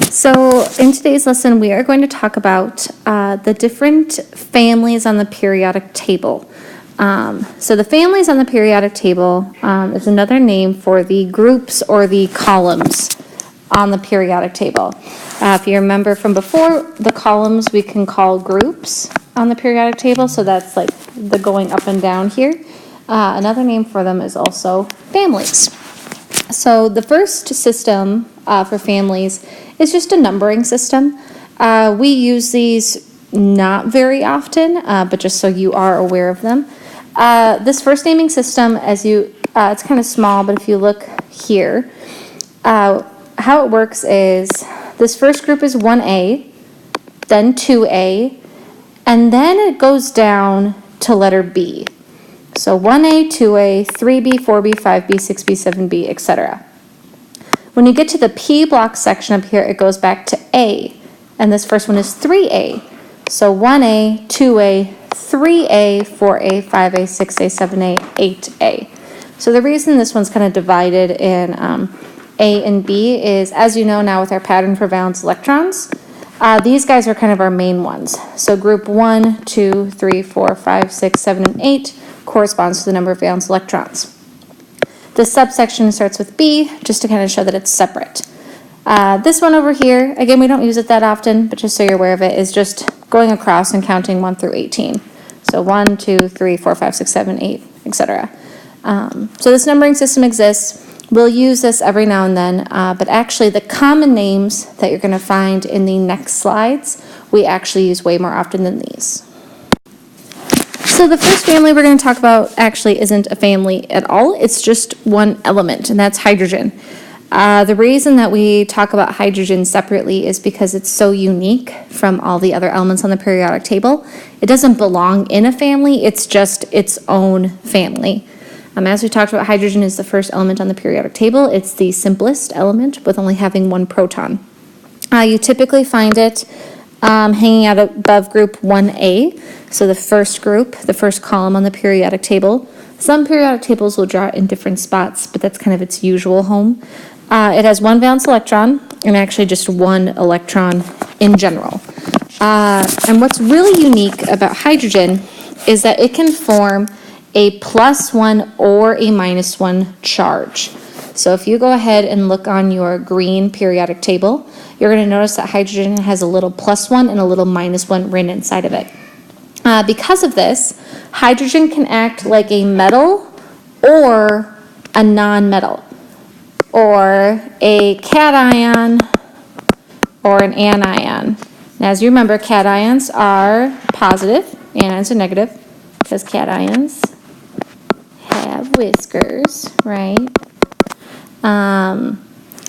So in today's lesson, we are going to talk about the different families on the periodic table. So the families on the periodic table is another name for the groups or the columns on the periodic table. If you remember from before, the columns we can call groups on the periodic table, so that's like the going up and down here. Another name for them is also families. So the first system for families is just a numbering system. We use these not very often, but just so you are aware of them. This first naming system, it's kind of small, but if you look here, how it works is this first group is 1A, then 2A, and then it goes down to letter B. So 1A, 2A, 3B, 4B, 5B, 6B, 7B, etc. When you get to the P block section up here, it goes back to A, and this first one is 3A. So 1A, 2A, 3A, 4A, 5A, 6A, 7A, 8A. So the reason this one's kind of divided in A and B is, as you know now with our pattern for valence electrons, these guys are kind of our main ones. So group 1, 2, 3, 4, 5, 6, 7, and 8 corresponds to the number of valence electrons. The subsection starts with B, just to kind of show that it's separate. This one over here, again, we don't use it that often, but just so you're aware of it, is just going across and counting 1 through 18. So 1, 2, 3, 4, 5, 6, 7, 8, etc. So this numbering system exists. We'll use this every now and then, but actually the common names that you're going to find in the next slides, we actually use way more often than these. So the first family we're going to talk about actually isn't a family at all. It's just one element, and that's hydrogen. The reason that we talk about hydrogen separately is because it's so unique from all the other elements on the periodic table. It doesn't belong in a family, it's just its own family. As we talked about, hydrogen is the first element on the periodic table. It's the simplest element with only having one proton. You typically find it hanging out above group 1A, so the first group, the first column on the periodic table. Some periodic tables will draw it in different spots, but that's kind of its usual home. It has one valence electron, and actually just one electron in general. And what's really unique about hydrogen is that it can form a +1 or a -1 charge. So if you go ahead and look on your green periodic table, you're going to notice that hydrogen has a little +1 and a little -1 written inside of it. Because of this, hydrogen can act like a metal or a non-metal, or a cation or an anion. Now, as you remember, cations are positive, anions are negative, because cations have whiskers, right?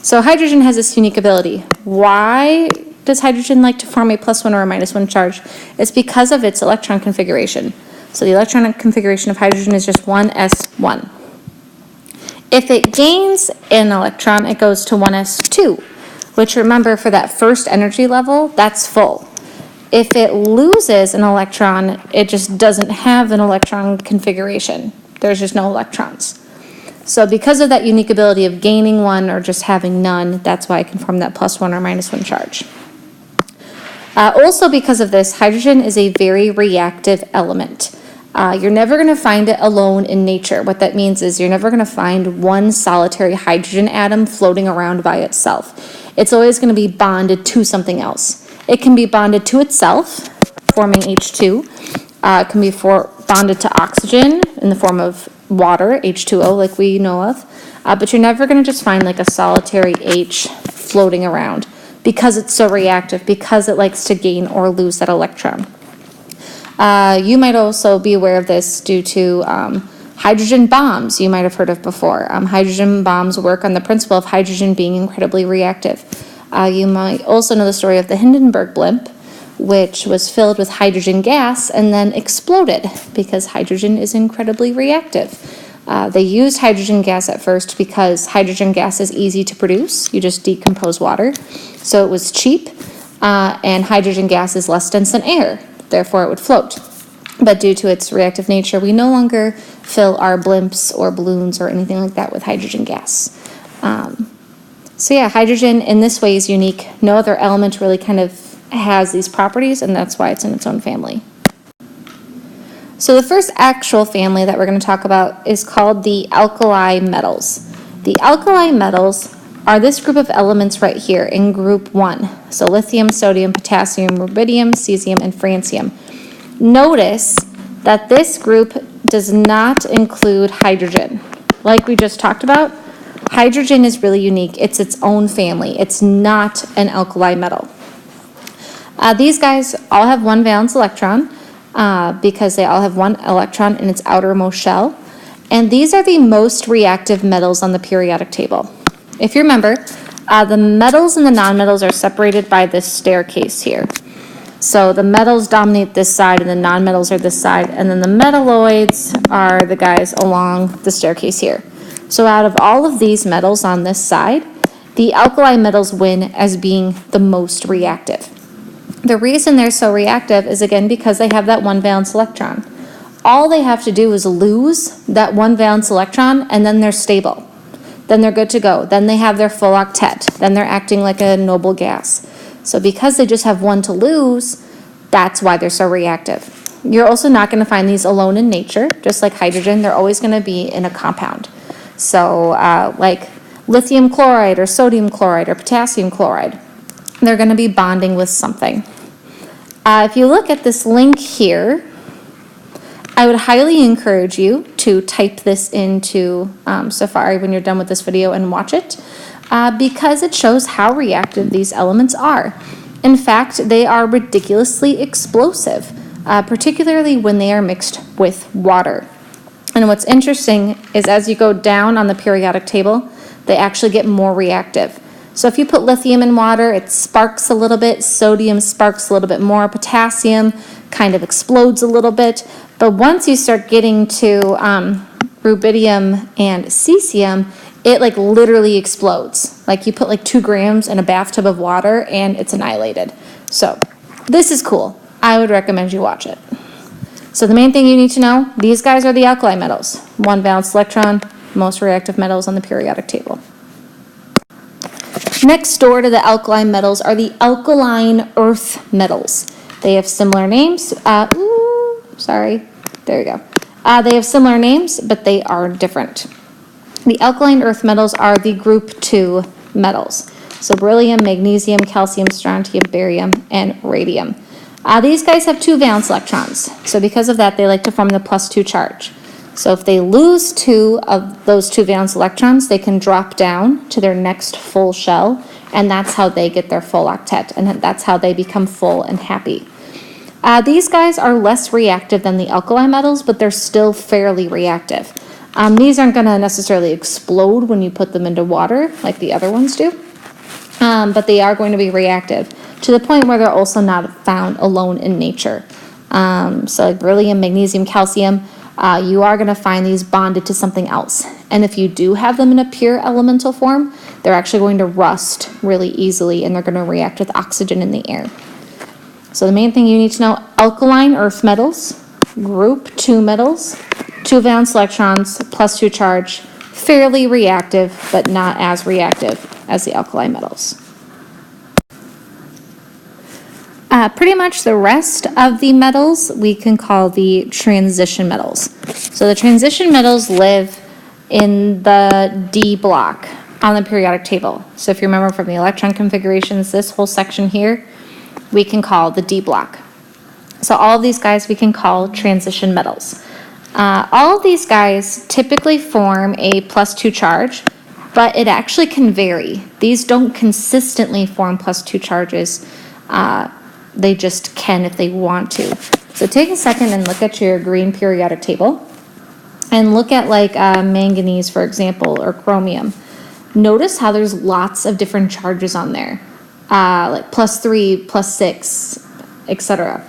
So hydrogen has this unique ability. Why does hydrogen like to form a +1 or a -1 charge? It's because of its electron configuration. So the electronic configuration of hydrogen is just 1s1. If it gains an electron, it goes to 1s2, which, remember, for that first energy level, that's full. If it loses an electron, it just doesn't have an electron configuration. There's just no electrons. So because of that unique ability of gaining one or just having none, that's why it can form that +1 or -1 charge. Also because of this, hydrogen is a very reactive element. You're never going to find it alone in nature. What that means is you're never going to find one solitary hydrogen atom floating around by itself. It's always going to be bonded to something else. It can be bonded to itself, forming H2. It can be bonded to oxygen in the form of water, H2O, like we know of. But you're never going to just find like a solitary H floating around because it's so reactive, because it likes to gain or lose that electron. You might also be aware of this due to hydrogen bombs you might have heard of before. Hydrogen bombs work on the principle of hydrogen being incredibly reactive. You might also know the story of the Hindenburg blimp, which was filled with hydrogen gas and then exploded because hydrogen is incredibly reactive. They used hydrogen gas at first because hydrogen gas is easy to produce. You just decompose water. So it was cheap, and hydrogen gas is less dense than air. Therefore, it would float. But due to its reactive nature, we no longer fill our blimps or balloons or anything like that with hydrogen gas. So yeah, hydrogen in this way is unique. No other element really kind of has these properties, and that's why it's in its own family. So the first actual family that we're going to talk about is called the alkali metals. The alkali metals are this group of elements right here in group 1. So lithium, sodium, potassium, rubidium, cesium, and francium. Notice that this group does not include hydrogen. Like we just talked about, hydrogen is really unique. It's its own family. It's not an alkali metal. These guys all have one valence electron because they all have one electron in its outermost shell. And these are the most reactive metals on the periodic table. If you remember, the metals and the nonmetals are separated by this staircase here. So the metals dominate this side and the nonmetals are this side, and then the metalloids are the guys along the staircase here. So out of all of these metals on this side, the alkali metals win as being the most reactive. The reason they're so reactive is again because they have that one valence electron. All they have to do is lose that one valence electron and then they're stable. Then they're good to go. Then they have their full octet. Then they're acting like a noble gas. So because they just have one to lose, that's why they're so reactive. You're also not going to find these alone in nature. Just like hydrogen, they're always going to be in a compound. So like lithium chloride or sodium chloride or potassium chloride, they're going to be bonding with something. If you look at this link here, I would highly encourage you to type this into Safari when you're done with this video and watch it because it shows how reactive these elements are. In fact, they are ridiculously explosive, particularly when they are mixed with water. And what's interesting is as you go down on the periodic table, they actually get more reactive. So if you put lithium in water, it sparks a little bit, sodium sparks a little bit more, potassium kind of explodes a little bit. But once you start getting to rubidium and cesium, it like literally explodes. Like you put like 2 grams in a bathtub of water and it's annihilated. So this is cool. I would recommend you watch it. So the main thing you need to know, these guys are the alkali metals. One valence electron, most reactive metals on the periodic table. Next door to the alkali metals are the alkaline earth metals. They have similar names. There we go. They have similar names, but they are different. The alkaline earth metals are the group 2 metals. So beryllium, magnesium, calcium, strontium, barium, and radium. These guys have 2 valence electrons. So because of that, they like to form the +2 charge. So if they lose 2 of those 2 valence electrons, they can drop down to their next full shell, and that's how they get their full octet, and that's how they become full and happy. These guys are less reactive than the alkali metals, but they're still fairly reactive. These aren't going to necessarily explode when you put them into water like the other ones do, but they are going to be reactive to the point where they're also not found alone in nature. So like beryllium, magnesium, calcium, you are going to find these bonded to something else. And if you do have them in a pure elemental form, they're actually going to rust really easily and they're going to react with oxygen in the air. So the main thing you need to know, alkaline earth metals, group 2 metals, 2 valence electrons, +2 charge, fairly reactive, but not as reactive as the alkali metals. Pretty much the rest of the metals we can call the transition metals. So the transition metals live in the D block on the periodic table. So if you remember from the electron configurations, this whole section here, we can call the D block. So all of these guys we can call transition metals. All of these guys typically form a +2 charge, but it actually can vary. These don't consistently form +2 charges. They just can if they want to. So take a second and look at your green periodic table and look at like manganese, for example, or chromium. Notice how there's lots of different charges on there, like +3, +6, etc.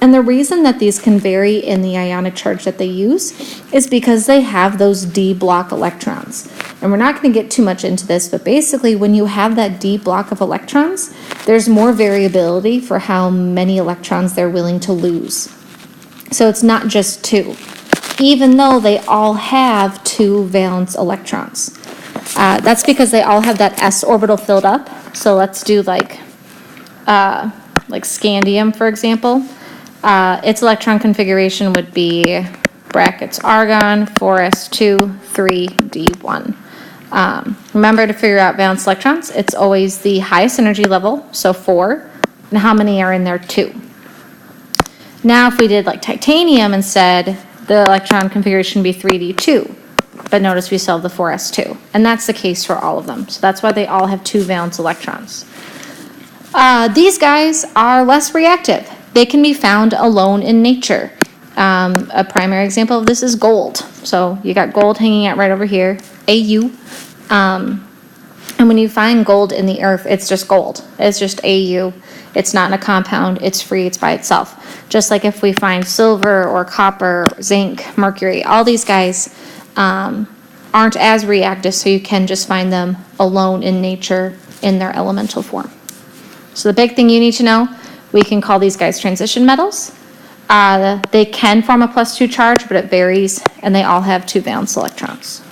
And the reason that these can vary in the ionic charge that they use is because they have those D block electrons. And we're not going to get too much into this, but basically when you have that D block of electrons, there's more variability for how many electrons they're willing to lose. So it's not just 2, even though they all have 2 valence electrons. That's because they all have that s orbital filled up. So let's do like scandium, for example. Its electron configuration would be brackets argon 4s2 3d1. Remember to figure out valence electrons. It's always the highest energy level, so 4, and how many are in there? 2. Now if we did like titanium instead, the electron configuration would be 3d2, but notice we still have the 4s2, and that's the case for all of them. So that's why they all have 2 valence electrons. These guys are less reactive. They can be found alone in nature. A primary example of this is gold. So you got gold hanging out right over here, Au. And when you find gold in the earth, it's just gold. It's just Au. It's not in a compound. It's free. It's by itself. Just like if we find silver or copper, zinc, mercury, all these guys aren't as reactive, so you can just find them alone in nature in their elemental form. So the big thing you need to know, we can call these guys transition metals. They can form a +2 charge, but it varies, and they all have 2 valence electrons.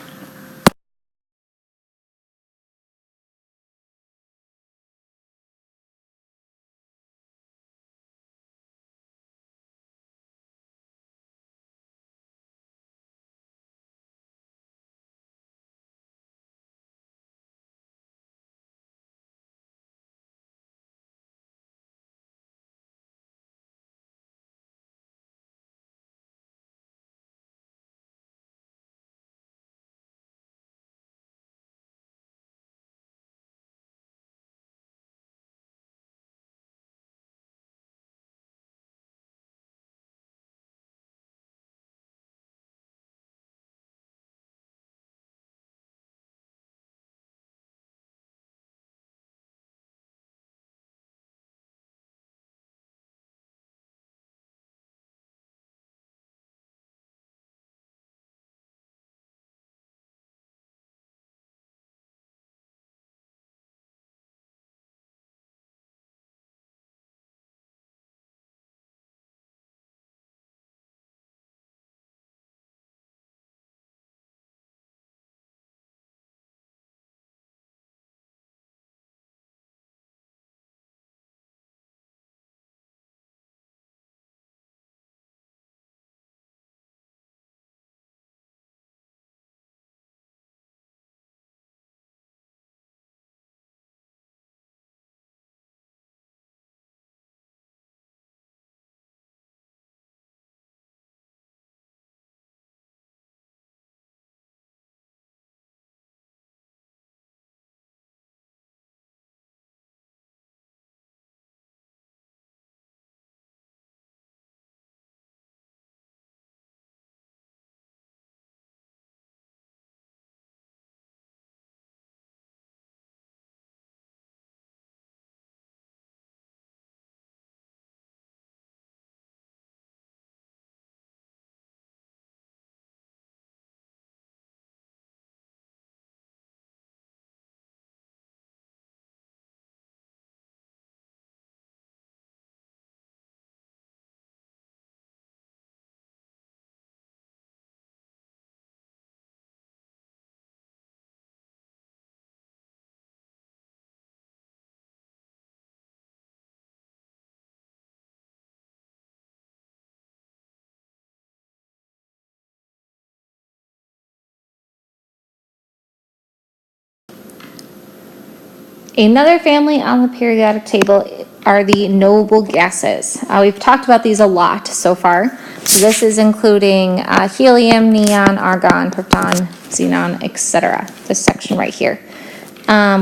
Another family on the periodic table are the noble gases. We've talked about these a lot so far. So this is including helium, neon, argon, krypton, xenon, etc. This section right here.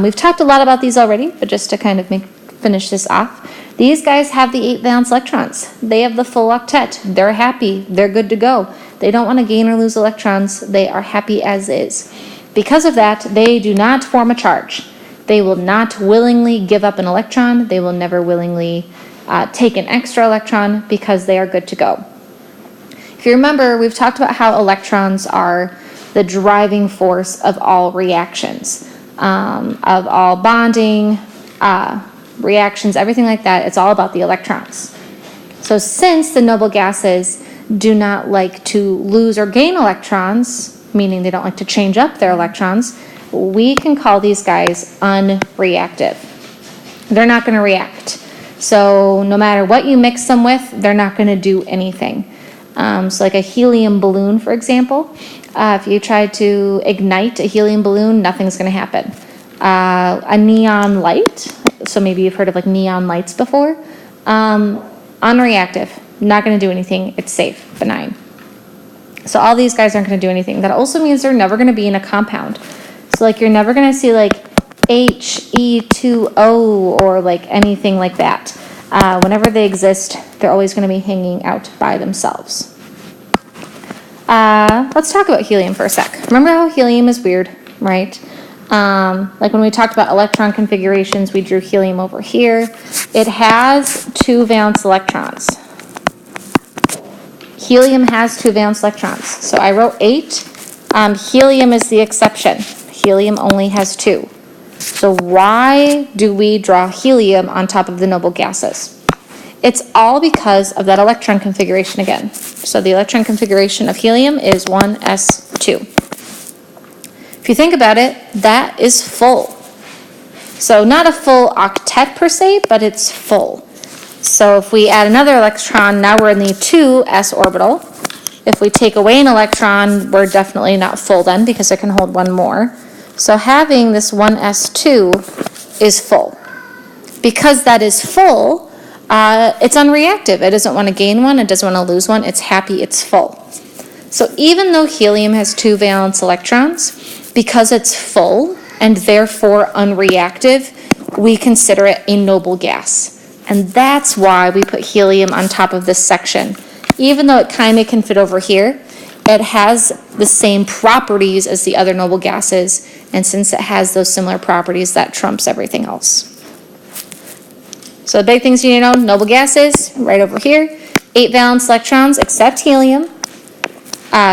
We've talked a lot about these already, but just to kind of finish this off, these guys have the 8 valence electrons. They have the full octet. They're happy. They're good to go. They don't want to gain or lose electrons. They are happy as is. Because of that, they do not form a charge. They will not willingly give up an electron. They will never willingly take an extra electron because they are good to go. If you remember, we've talked about how electrons are the driving force of all reactions, of all bonding, reactions, everything like that. It's all about the electrons. So since the noble gases do not like to lose or gain electrons, meaning they don't like to change up their electrons, we can call these guys unreactive. They're not going to react. So no matter what you mix them with, they're not going to do anything. So like a helium balloon, for example, if you try to ignite a helium balloon, nothing's going to happen. A neon light, so maybe you've heard of like neon lights before, unreactive, not going to do anything. It's safe, benign. So all these guys aren't going to do anything. That also means they're never going to be in a compound. So like you're never going to see like He2O or like anything like that. Whenever they exist, they're always going to be hanging out by themselves. Let's talk about helium for a sec. Remember how helium is weird, right? Like when we talked about electron configurations, we drew helium over here. It has 2 valence electrons. Helium has 2 valence electrons. So I wrote 8. Helium is the exception. Helium only has 2. So why do we draw helium on top of the noble gases? It's all because of that electron configuration again. So the electron configuration of helium is 1s2. If you think about it, that is full. So not a full octet per se, but it's full. So if we add another electron, now we're in the 2s orbital. If we take away an electron, we're definitely not full then because it can hold one more. So having this 1s2 is full. Because that is full, it's unreactive. It doesn't want to gain one. It doesn't want to lose one. It's happy. It's full. So even though helium has 2 valence electrons, because it's full and therefore unreactive, we consider it a noble gas. And that's why we put helium on top of this section. Even though it kind of can fit over here, it has the same properties as the other noble gases, and since it has those similar properties, that trumps everything else. So the big things you need to know, noble gases, right over here, 8 valence electrons except helium.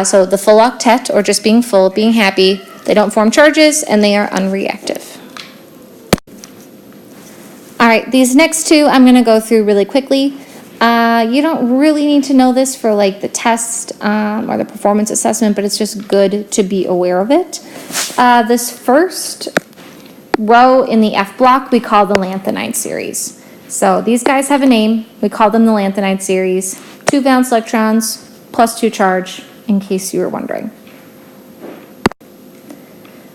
So the full octet, or just being full, being happy, they don't form charges, and they are unreactive. All right, these next 2 I'm going to go through really quickly. You don't really need to know this for like the test or the performance assessment, but it's just good to be aware of it. This first row in the F block we call the lanthanide series. So these guys have a name. We call them the lanthanide series. 2 valence electrons plus 2 charge, in case you were wondering.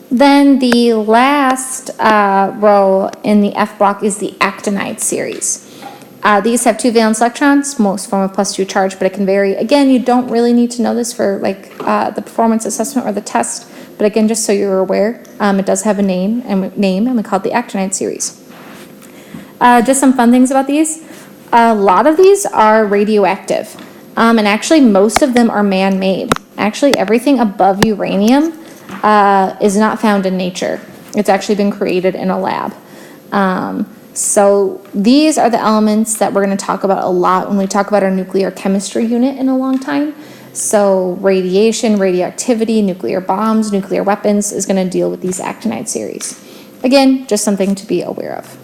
Then the last row in the F block is the actinide series. These have 2 valence electrons, most form of plus 2 charge, but it can vary. Again, you don't really need to know this for like the performance assessment or the test, but again, just so you're aware, it does have a name, and we call it the actinide series. Just some fun things about these. A lot of these are radioactive, and actually most of them are man-made. Actually, everything above uranium is not found in nature. It's actually been created in a lab. So these are the elements that we're going to talk about a lot when we talk about our nuclear chemistry unit in a long time. So radiation, radioactivity, nuclear bombs, nuclear weapons is going to deal with these actinide series. Again, just something to be aware of.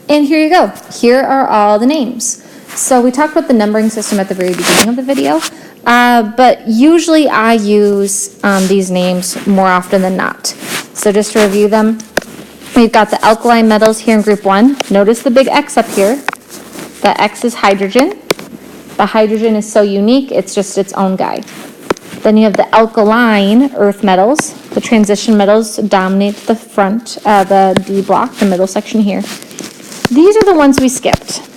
And here you go. Here are all the names. So we talked about the numbering system at the very beginning of the video, but usually I use these names more often than not. So just to review them, we've got the alkaline metals here in group 1. Notice the big X up here. The X is hydrogen. The hydrogen is so unique, it's just its own guy. Then you have the alkaline earth metals. The transition metals dominate the front, the D block, the middle section here. These are the ones we skipped.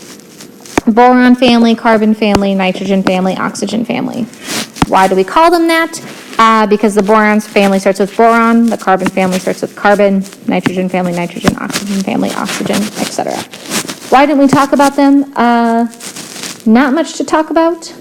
Boron family, carbon family, nitrogen family, oxygen family. Why do we call them that? Because the boron family starts with boron, the carbon family starts with carbon, nitrogen family, nitrogen, oxygen family, oxygen, etc. Why didn't we talk about them? Not much to talk about.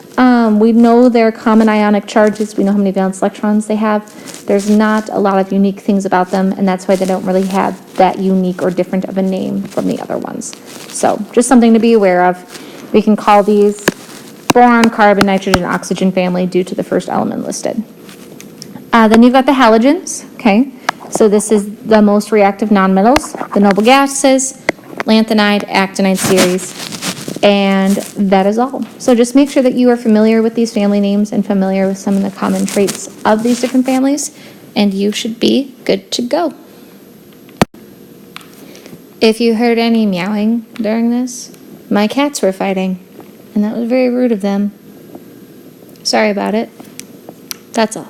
We know their common ionic charges. We know how many valence electrons they have. There's not a lot of unique things about them, and that's why they don't really have that unique or different of a name from the other ones. So just something to be aware of. We can call these boron, carbon, nitrogen, oxygen family due to the first element listed. Then you've got the halogens, okay? So this is the most reactive nonmetals, the noble gases, lanthanide, actinide series, and that is all. So just make sure that you are familiar with these family names and familiar with some of the common traits of these different families, and you should be good to go. If you heard any meowing during this, my cats were fighting, and that was very rude of them. Sorry about it. That's all.